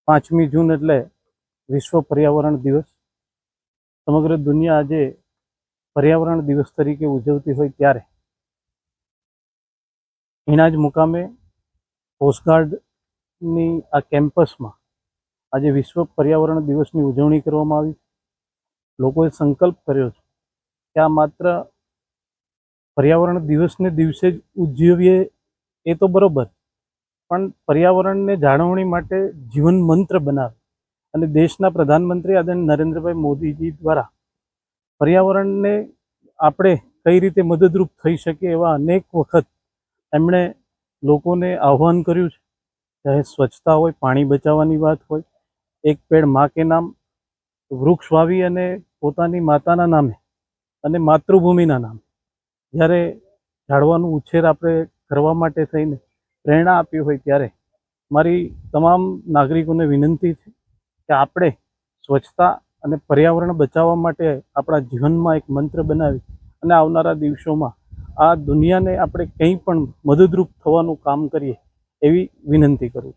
5મી જૂન એટલે વિશ્વ પર્યાવરણ દિવસ. સમગ્ર દુનિયા આજે પર્યાવરણ દિવસ તરીકે ઉજવતી હોય ત્યારે એના જ મુકામે કોસ્ટગાર્ડની આ કેમ્પસમાં આજે વિશ્વ પર્યાવરણ દિવસની ઉજવણી કરવામાં આવી. લોકોએ સંકલ્પ કર્યો છે કે આ માત્ર પર્યાવરણ દિવસને દિવસે જ ઉજવીએ એ તો બરોબર, પણ પર્યાવરણને જાળવણી માટે જીવન મંત્ર બનાવે. અને દેશના પ્રધાનમંત્રી આદરણીય નરેન્દ્રભાઈ મોદીજી દ્વારા પર્યાવરણને આપણે કઈ રીતે મદદરૂપ થઈ શકે એવા અનેક વખત એમણે લોકોને આહ્વાન કર્યું છે. ચાહે સ્વચ્છતા હોય, પાણી બચાવવાની વાત હોય, એક પેડ માં કે નામ, વૃક્ષ વાવી અને પોતાની માતાના નામે અને માતૃભૂમિના નામે જ્યારે ઝાડવાનો ઉછેર આપણે કરવા માટે થઈને પ્રેરણા આપી હોય ત્યારે મારી તમામ નાગરિકોને વિનંતી છે કે આપણે સ્વચ્છતા અને પર્યાવરણ બચાવવા માટે આપણા જીવનમાં એક મંત્ર બનાવી અને આવનારા દિવસોમાં આ દુનિયાને આપણે કંઈ પણ મદદરૂપ થવાનું કામ કરીએ એવી વિનંતી કરું છું.